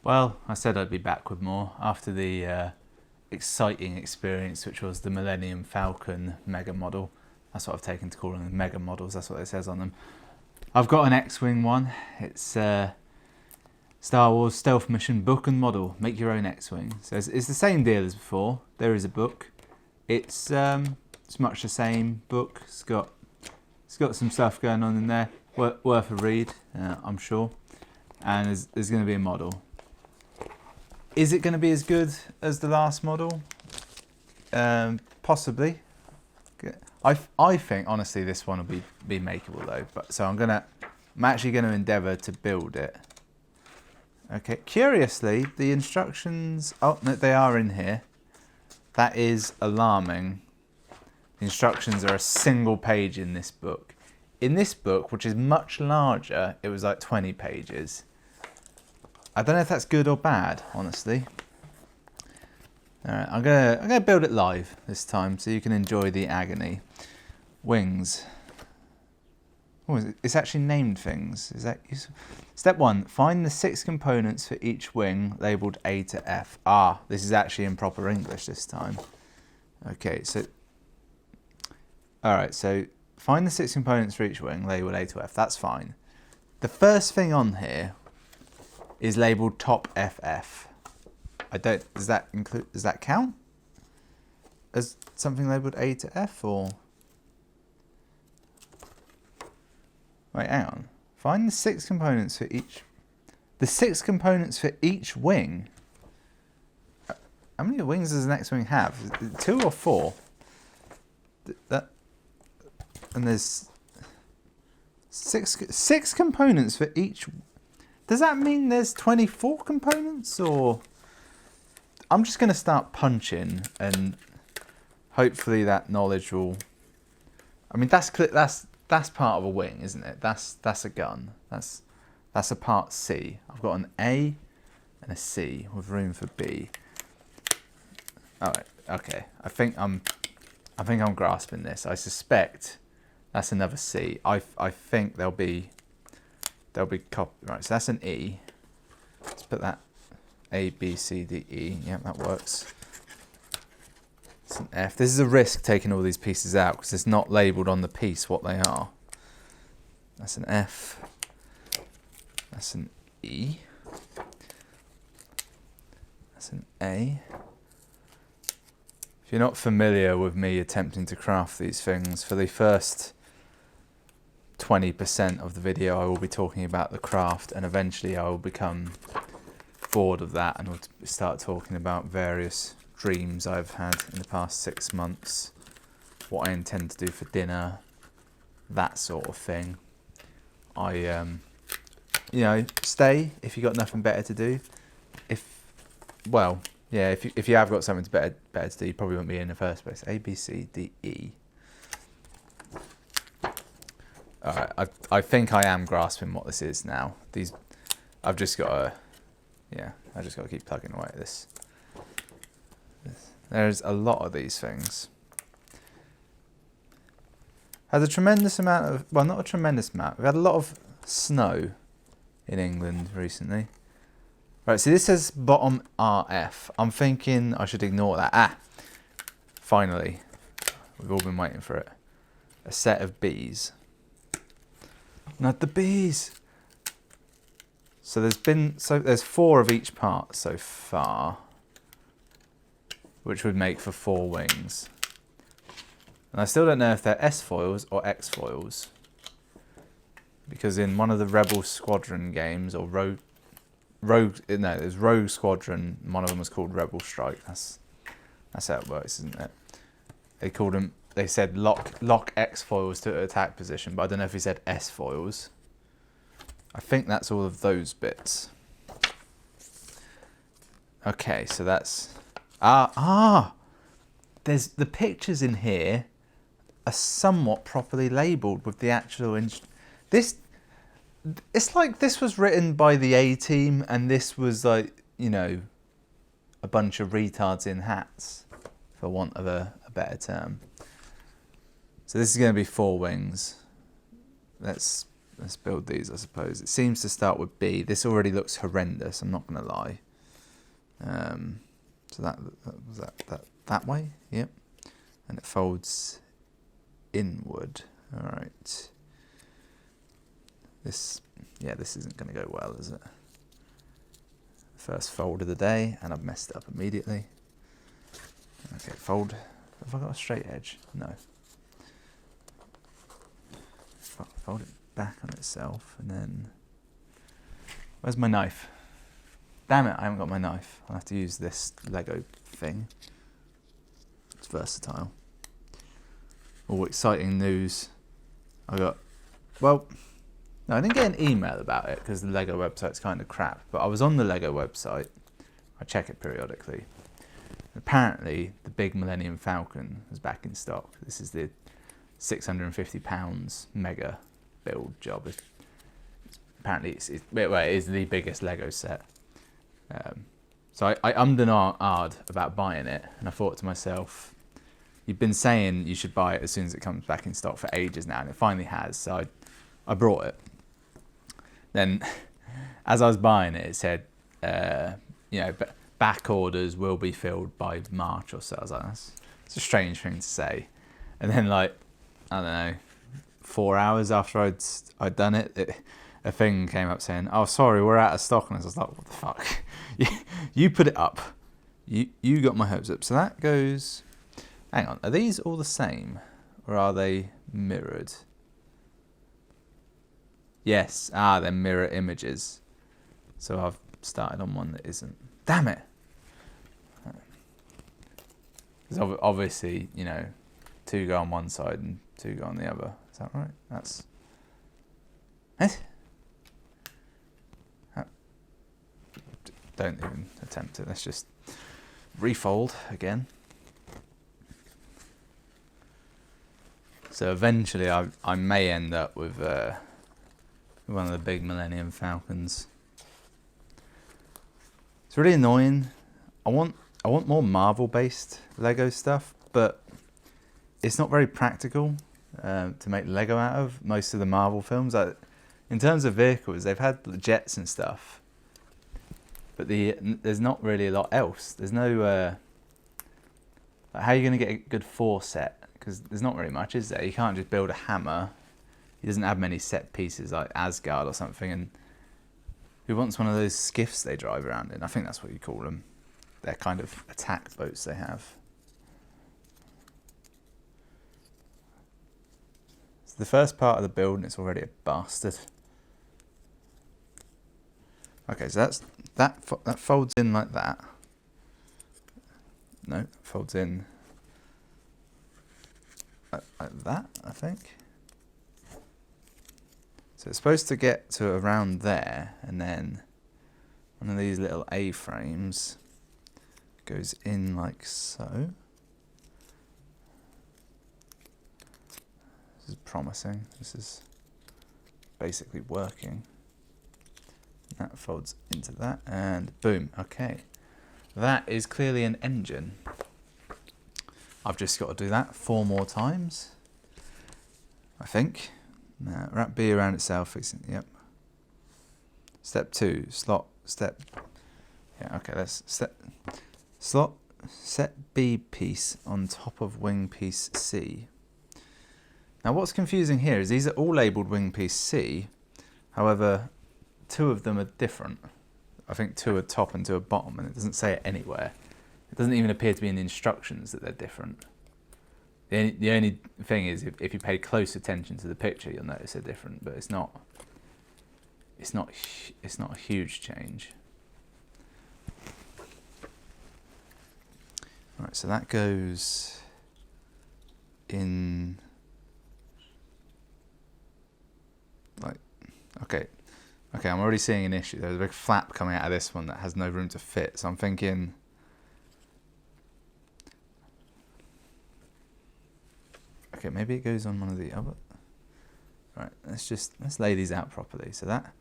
Well, I said I'd be back with more after the exciting experience, which was the Millennium Falcon mega model. That's what I've taken to calling them mega models, that's what it says on them. I've got an X-Wing one. It's Star Wars Stealth Mission book and model. Make your own X-Wing. So it's the same deal as before. There is a book. It's much the same book. It's got some stuff going on in there. Worth a read, I'm sure. And there's going to be a model. Is it going to be as good as the last model? Possibly. I think honestly this one will be makeable though. But so I'm actually going to endeavour to build it. Okay. Curiously, the instructions. Oh no, they are in here. That is alarming. The instructions are a single page in this book. In this book, which is much larger, it was like 20 pages. I don't know if that's good or bad, honestly. Alright, I'm gonna build it live this time so you can enjoy the agony. Wings. Oh, it's actually named things. Is that useful? Step 1, find the 6 components for each wing labelled A to F. Ah, this is actually in proper English this time. Okay, so alright, so find the 6 components for each wing labelled A to F. That's fine. The first thing on here is labelled top FF. Does that count as something labelled A to F or? Wait, hang on. Find the 6 components for each. The 6 components for each wing. How many wings does an X-Wing have? 2 or 4? And there's six components for each. Does that mean there's 24 components, or? I'm just going to start punching, and hopefully that knowledge will. I mean, that's part of a wing, isn't it? That's a gun. That's a part C. I've got an A and a C with room for B. All right. Okay. I think I'm grasping this. I suspect that's another C. I think there'll be right. So that's an E. Let's put that A, B, C, D, E. Yeah, that works. It's an F. This is a risk taking all these pieces out because it's not labelled on the piece what they are. That's an F. That's an E. That's an A. If you're not familiar with me attempting to craft these things, for the first 20% of the video I will be talking about the craft, and eventually I will become bored of that and will start talking about various dreams I've had in the past 6 months, what I intend to do for dinner, that sort of thing. Stay if you've got nothing better to do. If you have got something better to do, you probably won't be in the first place. A, B, C, D, E. Alright, I think I am grasping what this is now. I've just got to keep plugging away at this. There's a lot of these things. Had a tremendous amount of, well, not a tremendous amount. We've had a lot of snow in England recently. Right, so this says bottom RF. I'm thinking I should ignore that. Finally. We've all been waiting for it. A set of Bs. Not the bees. So there's 4 of each part so far, which would make for 4 wings. And I still don't know if they're S foils or X foils, because in one of the Rebel Squadron games, or there's Rogue Squadron. One of them was called Rebel Strike. That's how it works, isn't it? They said lock X foils to attack position, but I don't know if he said S foils. I think that's all of those bits. Okay, so that's there's the pictures in here are somewhat properly labelled with the actual it's like this was written by the A-team and this was like, a bunch of retards in hats, for want of a better term. So this is going to be 4 wings. Let's let's build these, I suppose. It seems to start with B. This already looks horrendous, I'm not going to lie. So that way, yep. And it folds inward. All right. This isn't going to go well, is it? First fold of the day, and I've messed up immediately. Okay, fold. Have I got a straight edge? No. Fold it back on itself, and then... Where's my knife? Damn it, I haven't got my knife. I'll have to use this Lego thing. It's versatile. All exciting news. Well, no, I didn't get an email about it because the Lego website's kind of crap, but I was on the Lego website. I check it periodically. Apparently, the big Millennium Falcon is back in stock. This is the £650 mega build job. Apparently, it is the biggest Lego set. So I ummed and ahed about buying it, and I thought to myself, you've been saying you should buy it as soon as it comes back in stock for ages now, and it finally has, so I brought it. Then, as I was buying it, it said, back orders will be filled by March or so. I was like, it's a strange thing to say. And then, like, I don't know, 4 hours after I'd done it, a thing came up saying, oh, sorry, we're out of stock. And I was like, what the fuck? You put it up. You got my hopes up. So that goes... Hang on, are these all the same? Or are they mirrored? Yes, they're mirror images. So I've started on one that isn't. Damn it! Because obviously, 2 go on one side and 2 go on the other. Is that right? That's... Don't even attempt it. Let's just refold again. So eventually I may end up with one of the big Millennium Falcons. It's really annoying. I want more Marvel-based Lego stuff, but it's not very practical to make Lego out of. Most of the Marvel films, in terms of vehicles, they've had jets and stuff, but there's not really a lot else. There's no... how are you going to get a good 4 set? Because there's not very much, is there? You can't just build a hammer. He doesn't have many set pieces like Asgard or something. And who wants one of those skiffs they drive around in? I think that's what you call them. They're kind of attack boats they have. It's the first part of the build and it's already a bastard. Okay, so that folds in like that. No, it folds in like that, I think. So it's supposed to get to around there, and then one of these little A-frames goes in like so. This is promising. This is basically working. That folds into that, and boom, okay. That is clearly an engine. I've just got to do that 4 more times, I think. Now, wrap B around itself, fixing, yep. Step 2, slot, step, yeah, okay, let's slot, set B piece on top of wing piece C. Now what's confusing here is these are all labelled wing piece C, however, 2 of them are different. I think 2 are top and 2 are bottom, and it doesn't say it anywhere. It doesn't even appear to be in the instructions that they're different. The only thing is, if you pay close attention to the picture, you'll notice they're different, but it's not a huge change. All right, so that goes in like, okay, I'm already seeing an issue. There's a big flap coming out of this one that has no room to fit, so I'm thinking, okay, maybe it goes on one of the other. Right, let's lay these out properly. So that,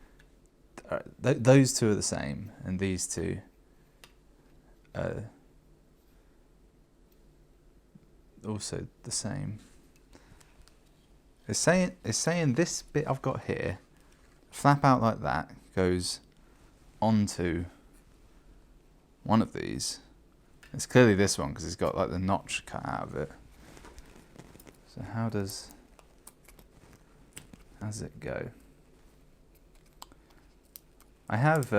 those 2 are the same, and these 2 are also the same. It's saying this bit I've got here flap out like that, goes onto one of these. It's clearly this one because it's got like the notch cut out of it. So how does it go? I have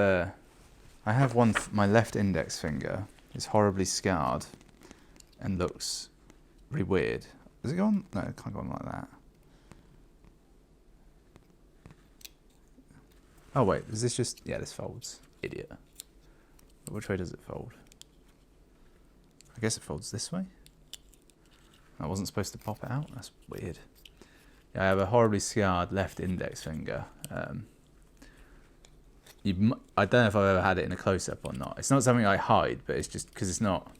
one. My left index finger is horribly scarred and looks really weird. Does it go on? No, it can't go on like that. Oh wait, is this just... Yeah, this folds. Idiot. But which way does it fold? I guess it folds this way. I wasn't supposed to pop it out? That's weird. Yeah, I have a horribly scarred left index finger. I don't know if I've ever had it in a close-up or not. It's not something I hide, but it's just because it's not...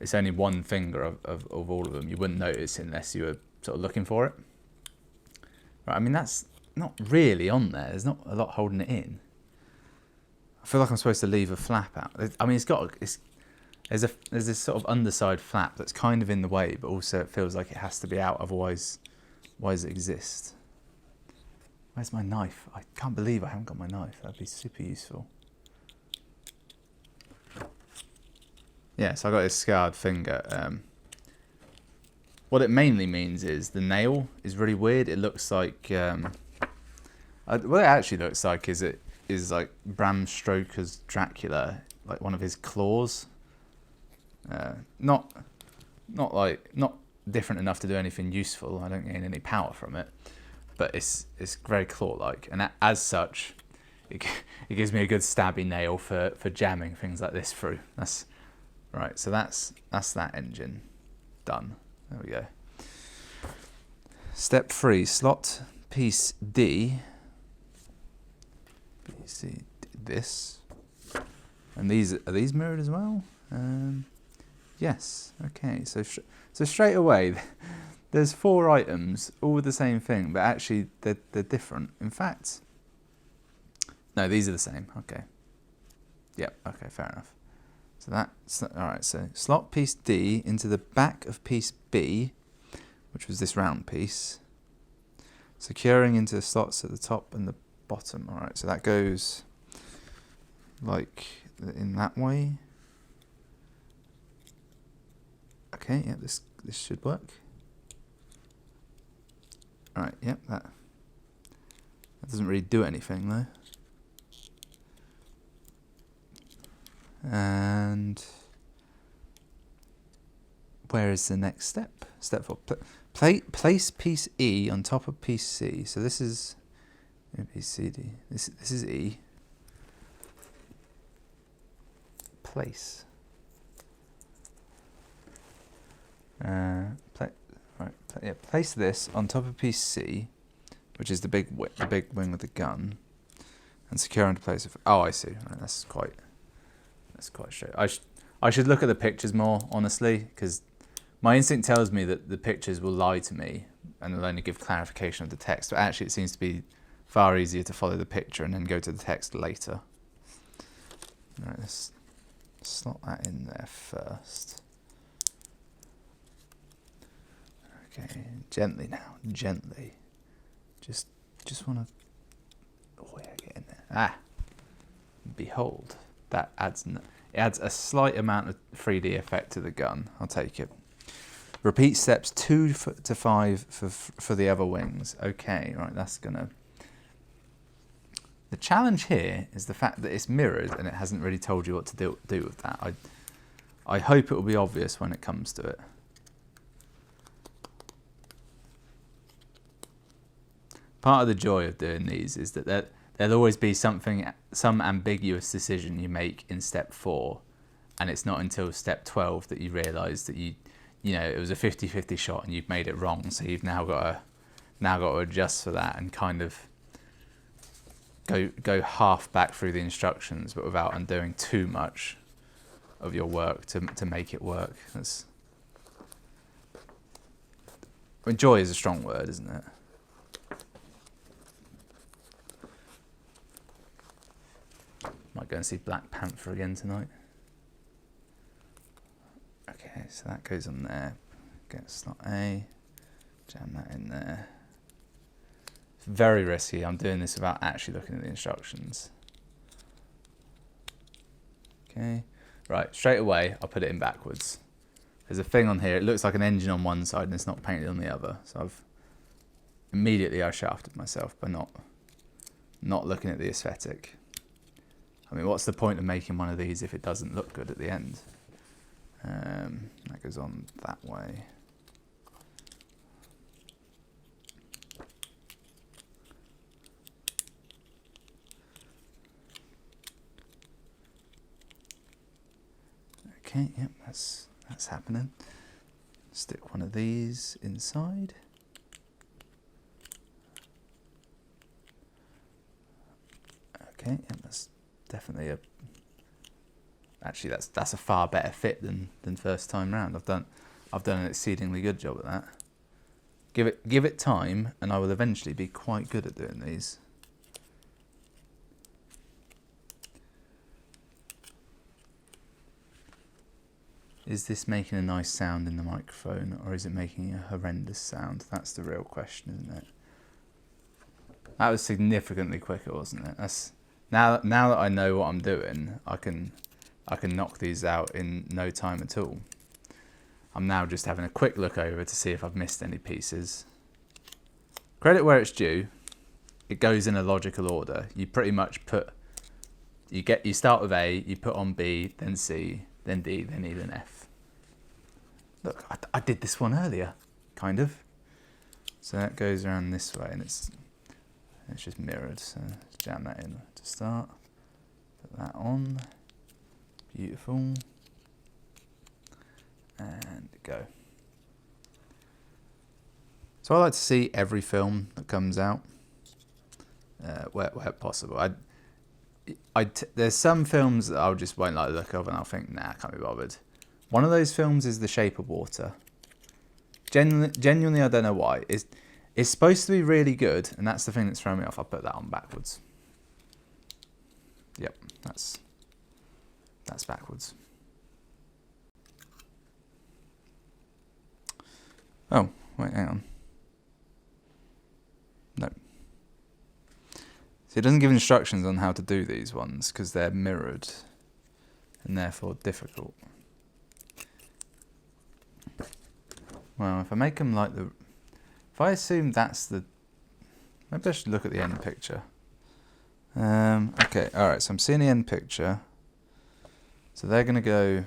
It's only one finger of all of them. You wouldn't notice unless you were sort of looking for it. Right, I mean, that's not really on there. There's not a lot holding it in. I feel like I'm supposed to leave a flap out. I mean, there's this sort of underside flap that's kind of in the way, but also it feels like it has to be out, otherwise, why does it exist? Where's my knife? I can't believe I haven't got my knife. That'd be super useful. Yeah, so I got this scarred finger. What it mainly means is the nail is really weird. It looks like... what it actually looks like is like Bram Stoker's Dracula, like one of his claws. Not different enough to do anything useful. I don't gain any power from it, but it's very claw-like, and as such, it gives me a good stabby nail for jamming things like this through. That's right. So that's that engine done. There we go. Step 3: slot piece D. See this, and are these mirrored as well? Yes. Okay. So straight away, there's 4 items, all with the same thing, but actually they're different. In fact, no, these are the same. Okay. Yep. Okay. Fair enough. So that's all right. So slot piece D into the back of piece B, which was this round piece, securing into the slots at the top and the bottom. All right, so that goes like in that way. Okay, yeah, this should work. All right, yep, that doesn't really do anything though. And where is the next step? Step 4. Place piece E on top of piece C. So this is piece C, D. This is E. Place. Place this on top of piece C, which is the big wing with the gun, and secure into place. Oh, I see. Right, that's quite straight. I should look at the pictures more, honestly, because my instinct tells me that the pictures will lie to me and will only give clarification of the text. But actually, it seems to be far easier to follow the picture and then go to the text later. All right, let's slot that in there first. Okay, gently now, gently. Just want to... Oh yeah, get in there. Ah! Behold, that adds a slight amount of 3D effect to the gun. I'll take it. Repeat steps 2 to 5 for the other wings. Okay, right, that's gonna... The challenge here is the fact that it's mirrored and it hasn't really told you what to do with that. I hope it will be obvious when it comes to it. Part of the joy of doing these is that there'll always be some ambiguous decision you make in step 4, and it's not until step 12 that you realise that you know it was a 50-50 shot and you've made it wrong. So you've now got to adjust for that and kind of go half back through the instructions, but without undoing too much of your work to make it work. Joy is a strong word, isn't it? Might go and see Black Panther again tonight. Okay, so that goes on there. Get slot A, jam that in there. very risky. I'm doing this without actually looking at the instructions. Okay, right, straight away I'll put it in backwards. There's a thing on here, it looks like an engine on one side and it's not painted on the other. So I shafted myself by not looking at the aesthetic. I mean, what's the point of making one of these if it doesn't look good at the end? That goes on that way. Okay, yep, that's happening. Stick one of these inside. Okay, yeah, that's definitely actually that's a far better fit than first time round. I've done an exceedingly good job at that. Give it time and I will eventually be quite good at doing these. Is this making a nice sound in the microphone or is it making a horrendous sound? That's the real question, isn't it? That was significantly quicker, wasn't it? That's now that I know what I'm doing, I can knock these out in no time at all. I'm now just having a quick look over to see if I've missed any pieces. Credit where it's due. It goes in a logical order. You pretty much you start with A, you put on B, then C, then D, then E, then F. Look, I did this one earlier, kind of. So that goes around this way, and it's just mirrored. So let's jam that in to start. Put that on. Beautiful. And go. So I like to see every film that comes out, where possible. There's some films that I just won't like the look of and I'll think, nah, I can't be bothered. One of those films is The Shape of Water. Genuinely, I don't know why. It's supposed to be really good, and that's the thing that's throwing me off. I'll put that on backwards. Yep, that's backwards. Oh, wait, hang on. No. See, it doesn't give instructions on how to do these ones because they're mirrored and therefore difficult. Well, if I make them like if I assume that's maybe I should look at the end picture. Okay, alright, so I'm seeing the end picture. So they're going to go...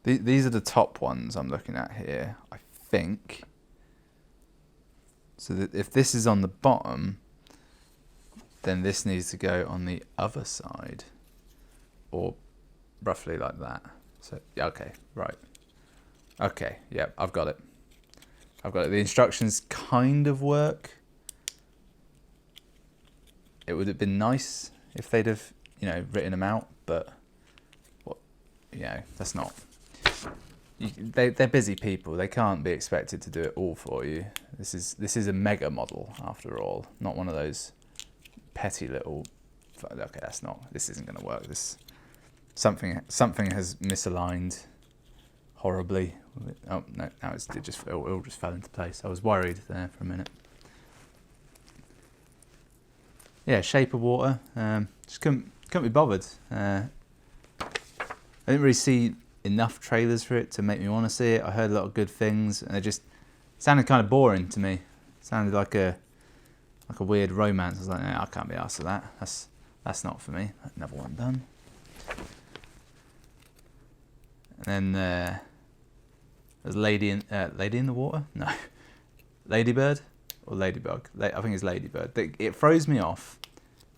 These are the top ones I'm looking at here, I think. So that if this is on the bottom, then this needs to go on the other side. Or roughly like that. So, yeah, okay, right. Okay, yeah, I've got it. The instructions kind of work. It would have been nice if they'd have, written them out, but, that's not. They're busy people. They can't be expected to do it all for you. This is a mega model after all, not one of those petty little. Okay, this isn't going to work. Something has misaligned horribly. Oh no! Now it all just fell into place. I was worried there for a minute. Yeah, Shape of Water. Just couldn't be bothered. I didn't really see enough trailers for it to make me want to see it. I heard a lot of good things, and it just sounded kind of boring to me. It sounded like a weird romance. I was like, no, I can't be arsed with that. That's not for me. Another one done. And then there's Lady in the Water? No. Ladybird or Ladybug? I think it's Ladybird. It throws me off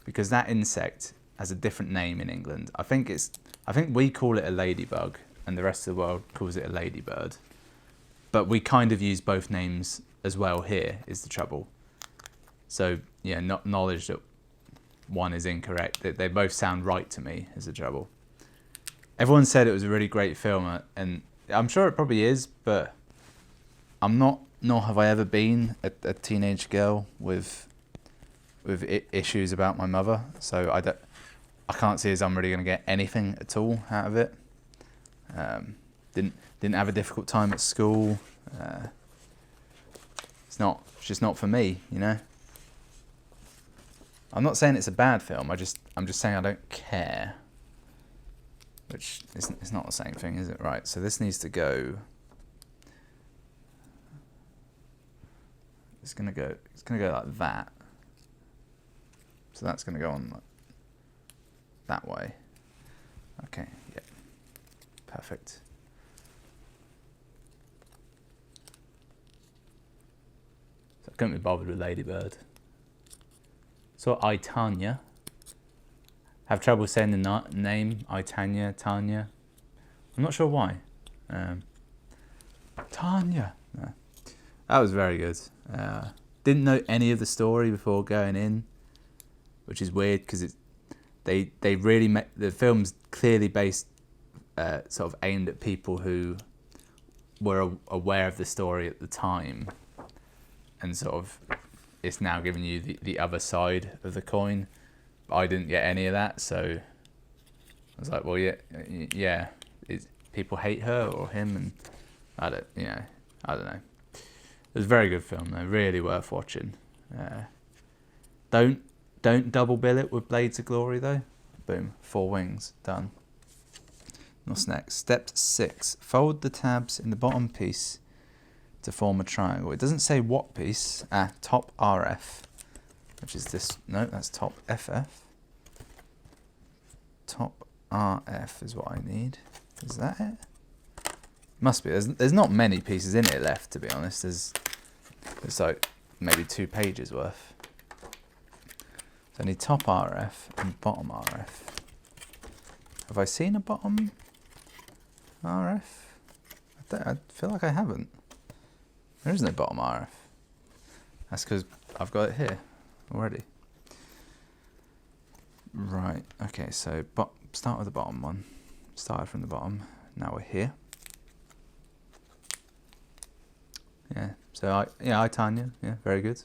because that insect has a different name in England. I think we call it a ladybug and the rest of the world calls it a ladybird. But we kind of use both names as well here, is the trouble. So, yeah, not knowledge that one is incorrect. They both sound right to me, is the trouble. Everyone said it was a really great film, and I'm sure it probably is, but I'm not, nor have I ever been a teenage girl with issues about my mother, so I can't see as I'm really going to get anything at all out of it. Didn't have a difficult time at school. it's just not for me, you know. I'm not saying it's a bad film. I'm just saying I don't care. Which it's not the same thing, is it? Right. So this needs to go. It's gonna go like that. So that's gonna go on like that way. Okay. Yeah. Perfect. So I couldn't be bothered with Ladybird. So I, Tanya. Have trouble saying the name, I, Tanya. I'm not sure why. Tanya. No. That was very good. Didn't know any of the story before going in, which is weird because they really the film's clearly based, sort of aimed at people who were aware of the story at the time, and sort of it's now giving you the other side of the coin. But I didn't get any of that, so I was like, well, yeah, people hate her or him, and I don't know. It was a very good film though, really worth watching. Don't double bill it with Blades of Glory though. Boom, 4 wings, done. What's next? Step 6, fold the tabs in the bottom piece to form a triangle. It doesn't say what piece. Top RF, which is this. No, that's top FF. Top RF is what I need. Is that it? Must be. There's not many pieces in it left, to be honest. There's like maybe 2 pages worth. So I need top RF and bottom RF. Have I seen a bottom RF? I feel like I haven't. There is no bottom RF. That's because I've got it here already. Right, okay, so start with the bottom one. Started from the bottom, now we're here. Yeah, so I, Tanya, yeah, very good.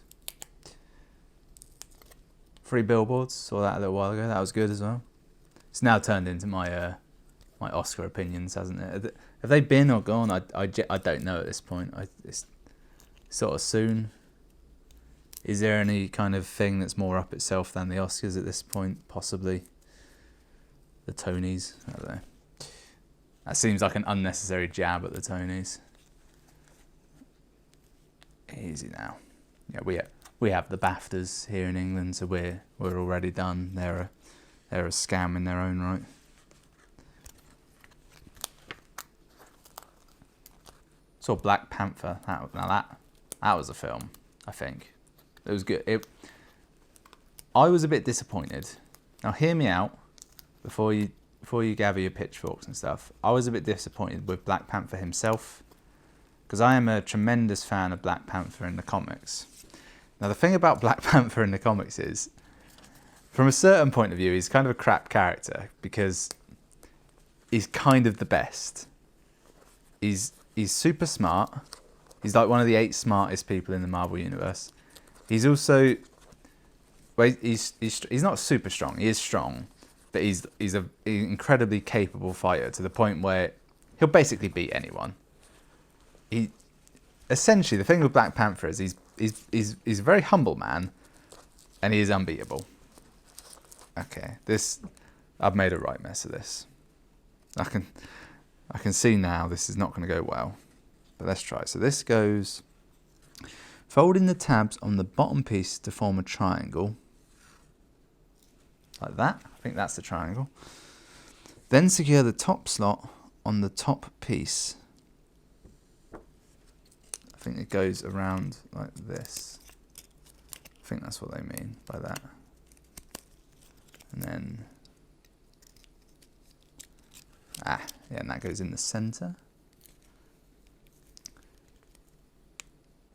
3 billboards, saw that a little while ago, that was good as well. It's now turned into my my Oscar opinions, hasn't it? Have they been or gone? I don't know at this point. It's sort of soon. Is there any kind of thing that's more up itself than the Oscars at this point? Possibly. The Tonys, I don't know. That seems like an unnecessary jab at the Tonys. Easy now. Yeah, we have the BAFTAs here in England, so we're already done. They're a scam in their own right. Saw Black Panther. That was a film, I think. It was good. I was a bit disappointed. Now hear me out before you gather your pitchforks and stuff. I was a bit disappointed with Black Panther himself, because I am a tremendous fan of Black Panther in the comics. Now the thing about Black Panther in the comics is, from a certain point of view, he's kind of a crap character because he's kind of the best. He's super smart. He's like one of the 8 smartest people in the Marvel universe. He's also, well, he's not super strong. He is strong, but he's an incredibly capable fighter to the point where he'll basically beat anyone. Essentially, the thing with Black Panther is he's a very humble man, and he is unbeatable. Okay, I've made a right mess of this. I can see now this is not going to go well, but let's try. So this goes, folding the tabs on the bottom piece to form a triangle, like that. I think that's the triangle. Then secure the top slot on the top piece. I think it goes around like this. I think that's what they mean by that. And then, yeah, and that goes in the center.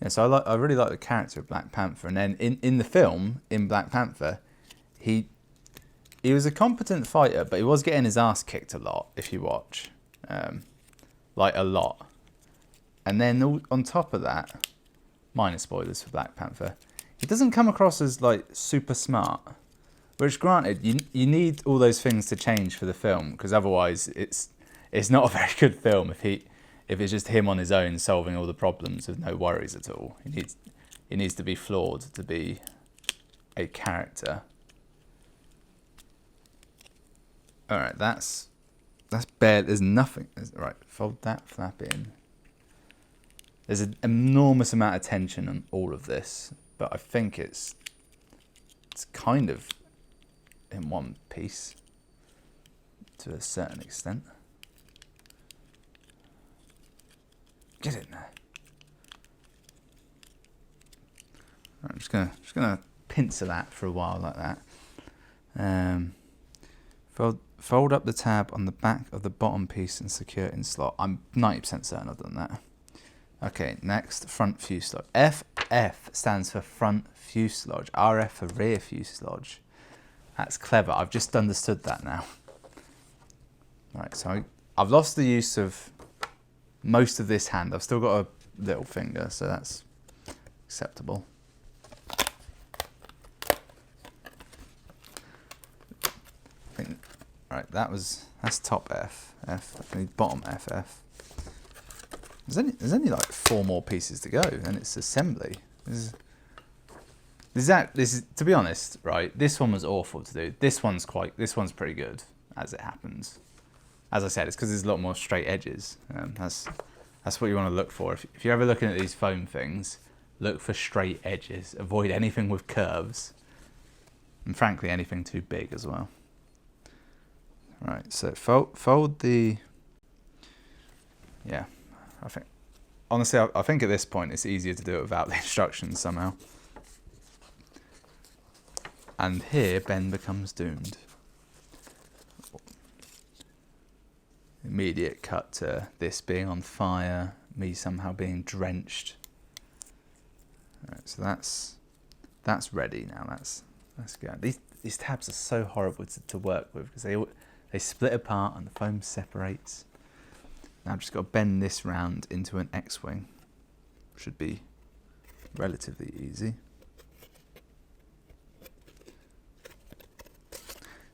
Yeah, so I really like the character of Black Panther. And then in the film, in Black Panther, he was a competent fighter, but he was getting his ass kicked a lot, if you watch. Like a lot. And then on top of that, minor spoilers for Black Panther, he doesn't come across as like super smart. Which, granted, you need all those things to change for the film, because otherwise it's not a very good film if it's just him on his own solving all the problems with no worries at all. it needs to be flawed to be a character. All right, that's bare. There's nothing. Right, fold that flap in. There's an enormous amount of tension on all of this, but I think it's kind of in one piece to a certain extent. Get in there. Right, I'm just gonna pincer that for a while like that. Fold up the tab on the back of the bottom piece and secure it in slot. I'm 90% certain I've done that. Okay, next, front fuselage. FF stands for front fuselage. RF for rear fuselage. That's clever. I've just understood that now. Right, so I've lost the use of most of this hand. I've still got a little finger, so that's acceptable. Right, that's top F. I need bottom FF. There's only like 4 more pieces to go, and it's assembly. This is to be honest, right? This one was awful to do. This one's pretty good as it happens. As I said, it's because there's a lot more straight edges. That's what you want to look for. If you're ever looking at these foam things, look for straight edges. Avoid anything with curves, and frankly, anything too big as well. Right, so fold the. Yeah, I think honestly, I think at this point it's easier to do it without the instructions somehow. And here, Ben becomes doomed. Immediate cut to this being on fire, me somehow being drenched. Right, so that's ready now. That's good. These tabs are so horrible to work with because they split apart and the foam separates. Now I've just got to bend this round into an X-wing. Should be relatively easy.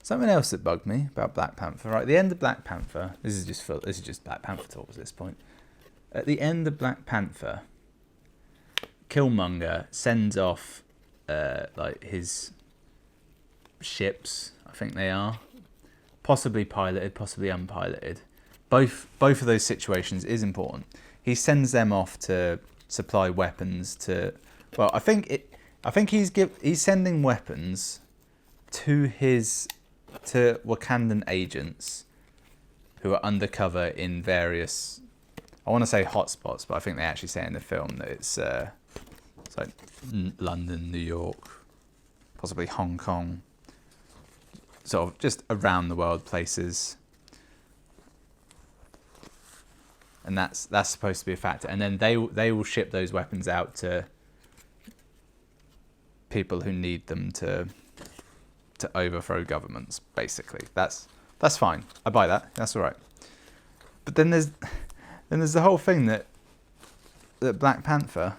Something else that bugged me about Black Panther, right? At the end of Black Panther, this is just Black Panther talk at this point. At the end of Black Panther, Killmonger sends off like his ships, I think they are, possibly piloted, possibly unpiloted. Both of those situations is important. He sends them off to supply weapons to. Well, I think he's sending weapons to Wakandan agents who are undercover in various, I want to say hotspots, but I think they actually say in the film that it's like London, New York, possibly Hong Kong, sort of just around the world places. And that's supposed to be a factor. And then they will ship those weapons out to people who need them to overthrow governments, basically. That's fine. I buy that. That's all right. But then there's the whole thing that Black Panther,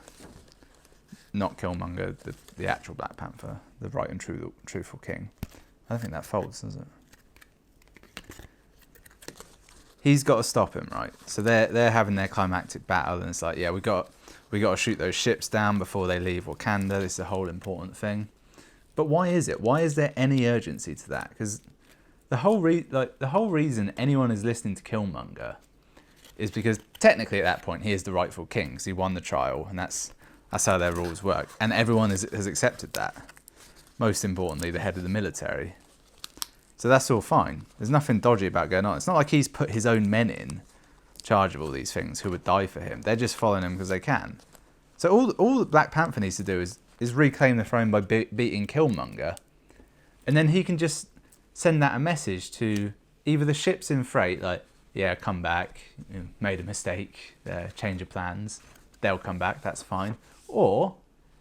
not Killmonger, the actual Black Panther, the right and truthful king. I don't think that folds, does it? He's got to stop him, right? So they're having their climactic battle, and it's like, yeah, we got to shoot those ships down before they leave Wakanda. This is a whole important thing. But why is it? Why is there any urgency to that? Because the whole reason anyone is listening to Killmonger is because technically at that point he is the rightful king, because he won the trial, and that's how their rules work, and everyone has accepted that. Most importantly, the head of the military. So that's all fine. There's nothing dodgy about going on. It's not like he's put his own men in charge of all these things who would die for him. They're just following him because they can. So all that Black Panther needs to do is reclaim the throne by beating Killmonger, and then he can just send that a message to either the ships in freight, like, yeah, come back, you made a mistake, change of plans, they'll come back, that's fine. Or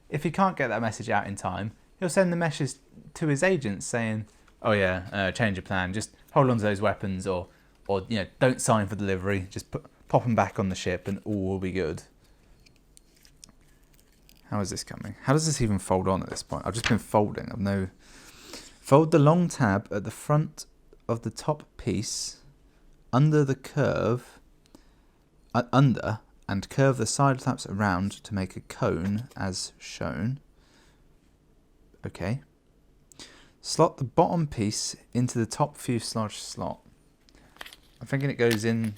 if he can't get that message out in time, he'll send the message to his agents saying, oh yeah, change of plan, just hold on to those weapons, or don't sign for delivery, just pop them back on the ship and all will be good. How is this coming? How does this even fold on at this point? I've just been folding. Fold the long tab at the front of the top piece under the curve, and and curve the side flaps around to make a cone as shown. Okay. Slot the bottom piece into the top fuselage slot. I'm thinking it goes in.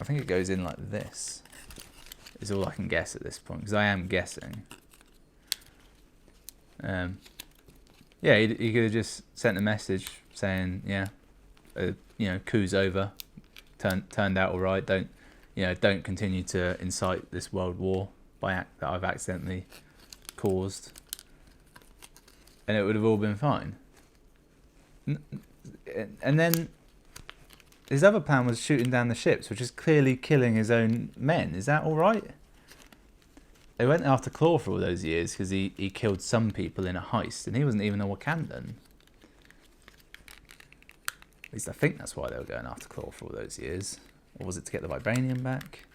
I think it goes in like this. Is all I can guess at this point, because I am guessing. Yeah, he could have just sent a message saying, yeah, you know, coup's over, turned out all right. Don't continue to incite this world war that I've accidentally caused, and it would have all been fine. And then his other plan was shooting down the ships, which is clearly killing his own men. Is that all right? They went after Claw for all those years because he killed some people in a heist, and he wasn't even a Wakandan. At least I think that's why they were going after Claw for all those years. Or was it to get the vibranium back?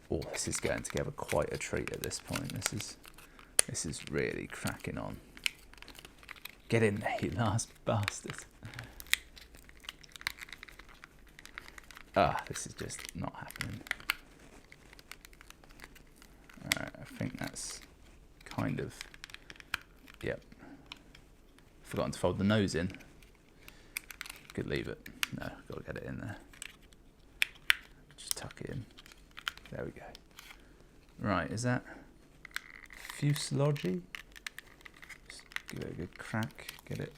Oh, this is going together quite a treat at this point. This is really cracking on. Get in there, you last bastard. Ah, this is just not happening. Alright, I think that's kind of... Yep. Forgotten to fold the nose in. Could leave it. No, gotta get it in there. Just tuck it in. There we go. Right, is that fuselage? Just give it a good crack. Get it.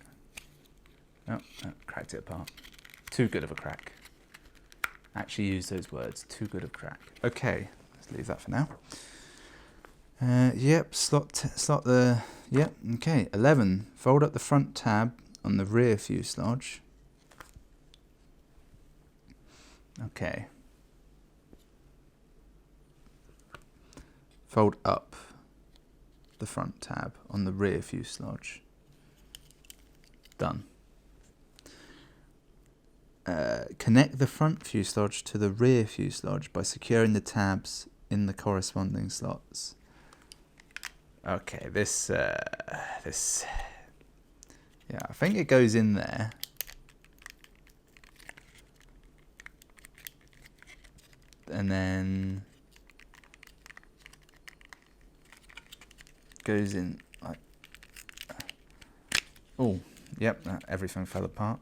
Oh, cracked it apart. Too good of a crack. Actually use those words. Too good of crack. Okay, let's leave that for now. Yep, slot the... Yep, okay. 11. Fold up the front tab on the rear fuselage. Okay. Fold up the front tab on the rear fuselage. Done. Connect the front fuselage to the rear fuselage by securing the tabs in the corresponding slots. Okay, this, yeah, I think it goes in there. And then goes in like, oh, yep, everything fell apart.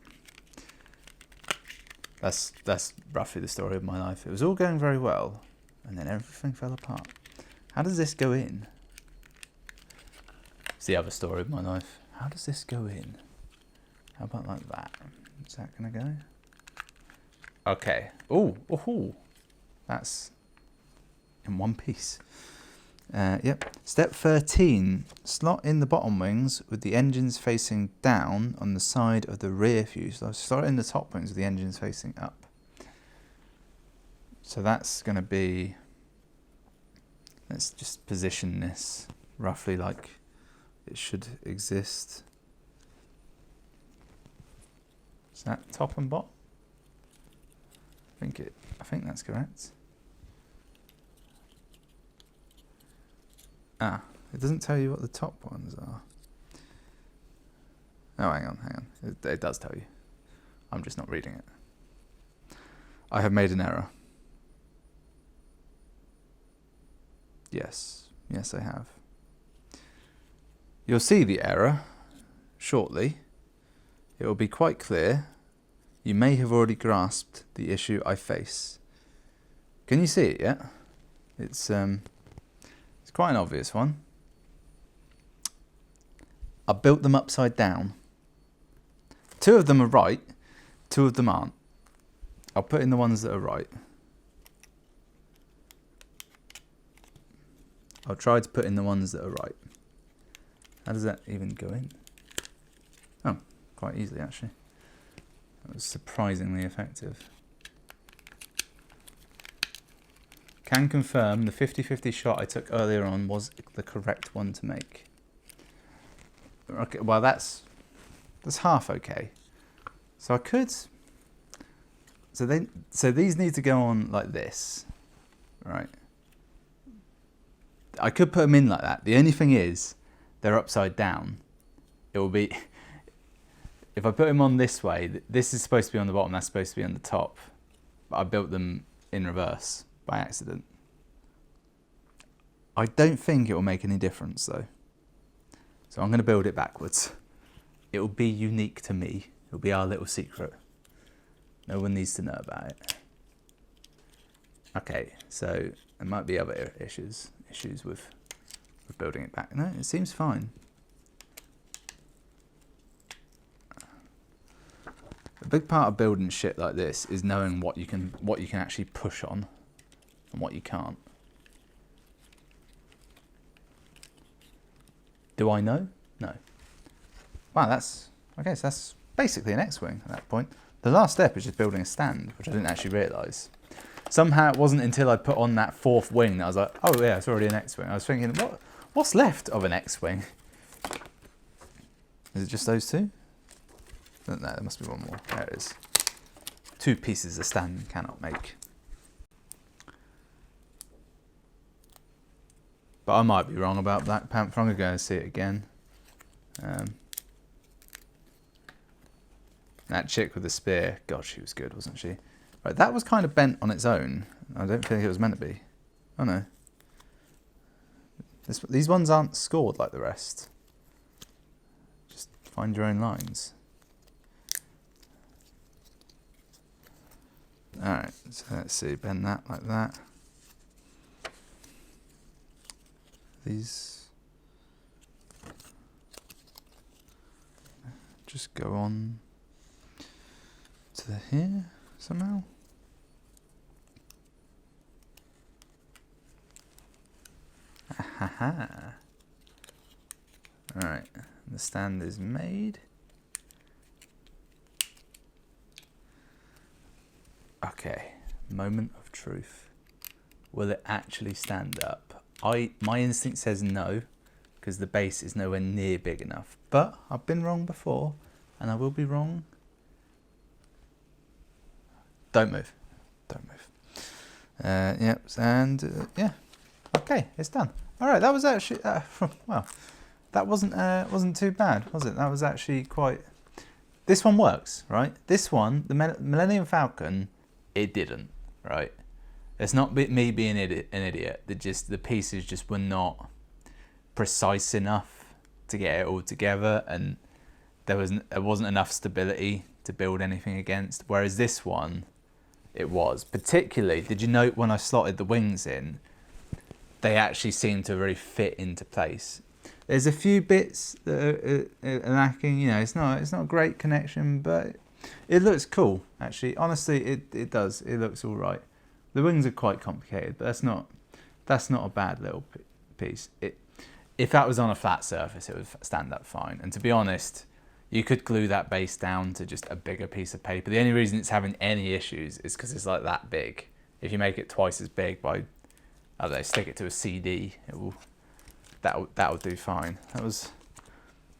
That's roughly the story of my life. It was all going very well, and then everything fell apart. How does this go in? It's the other story of my life. How does this go in? How about like that? Is that gonna go? Okay. Oh, that's in one piece. Yep. Step 13. Slot in the bottom wings with the engines facing down on the side of the rear fuselage. Slot in the top wings with the engines facing up. So that's going to be... Let's just position this roughly like it should exist. Is that top and bottom? I think that's correct. Ah, it doesn't tell you what the top ones are. Oh, hang on. It does tell you. I'm just not reading it. I have made an error. Yes, I have. You'll see the error shortly. It will be quite clear. You may have already grasped the issue I face. Can you see it yet? It's quite an obvious one. I built them upside down. 2 of them are right, 2 of them aren't. I'll put in the ones that are right. I'll try to put in the ones that are right. How does that even go in? Oh, quite easily actually. That was surprisingly effective. Can confirm the 50-50 shot I took earlier on was the correct one to make. Okay, well that's half okay. So I could... So these need to go on like this, right? I could put them in like that. The only thing is, they're upside down. It will be... If I put them on this way, this is supposed to be on the bottom, that's supposed to be on the top. But I built them in reverse by accident. I don't think it will make any difference though. So I'm going to build it backwards. It will be unique to me. It will be our little secret. No one needs to know about it. Okay, so there might be other issues with building it back. No, it seems fine. A big part of building shit like this is knowing what you can actually push on and what you can't. Do I know? No. Wow, okay, so that's basically an X-Wing at that point. The last step is just building a stand, which I didn't actually realise. Somehow it wasn't until I put on that fourth wing that I was like, oh yeah, it's already an X-Wing. I was thinking, what's left of an X-Wing? Is it just those two? No, there must be one more. There it is. 2 pieces a stand cannot make. But I might be wrong about Black Panther. I'm going to go and see it again. That chick with the spear, God, she was good, wasn't she? Right, that was kind of bent on its own. I don't think it was meant to be. Oh no. These ones aren't scored like the rest. Just find your own lines. Alright, so let's see, bend that like that. These just go on to here somehow. Ahaha. Alright, the stand is made. Okay, moment of truth. Will it actually stand up? My instinct says no, because the base is nowhere near big enough. But I've been wrong before, and I will be wrong. Don't move. Don't move. Yep, and yeah. Okay, it's done. All right, that was actually well. That wasn't too bad, was it? That was actually quite. This one works, right? This one, the Millennium Falcon, it didn't, right? It's not me being an idiot. The pieces just were not precise enough to get it all together, and there wasn't enough stability to build anything against. Whereas this one, it was. Particularly, did you note when I slotted the wings in, they actually seem to really fit into place. There's a few bits that are lacking. You know, it's not a great connection, but it looks cool. Actually, honestly, it does. It looks all right. The wings are quite complicated, but that's not a bad little piece. If that was on a flat surface, it would stand up fine. And to be honest, you could glue that base down to just a bigger piece of paper. The only reason it's having any issues is because it's like that big. If you make it twice as big by, I don't know, stick it to a CD, that'll do fine.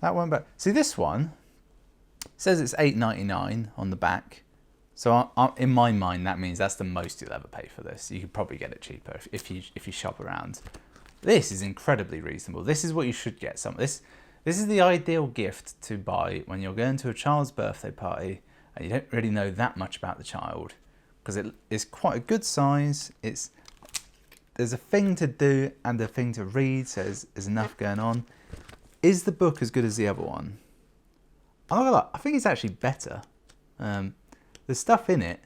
That one back. See, this one says it's $8.99 on the back. So in my mind, that means that's the most you'll ever pay for this. You could probably get it cheaper if you shop around. This is incredibly reasonable. This is what you should get. This is the ideal gift to buy when you're going to a child's birthday party and you don't really know that much about the child, because it is quite a good size. There's a thing to do and a thing to read, so there's enough going on. Is the book as good as the other one? I think it's actually better. There's stuff in it.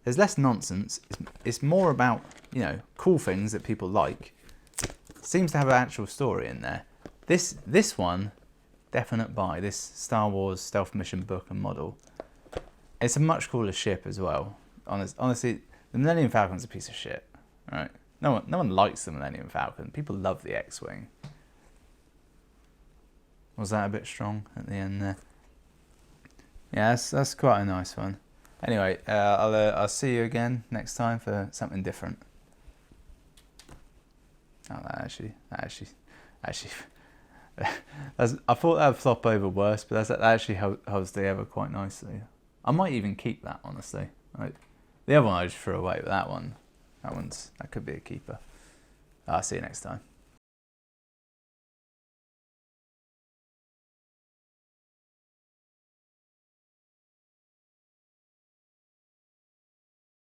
There's less nonsense. It's more about, you know, cool things that people like. Seems to have an actual story in there. This one, definite buy. This Star Wars Stealth Mission book and model. It's a much cooler ship as well. Honestly, the Millennium Falcon's a piece of shit. All right. No one likes the Millennium Falcon. People love the X-Wing. Was that a bit strong at the end there? Yeah, that's quite a nice one. Anyway, I'll see you again next time for something different. Oh, that actually, I thought that would flop over worse, but that actually holds together quite nicely. I might even keep that, honestly. Right. The other one I just threw away, but that could be a keeper. I'll see you next time.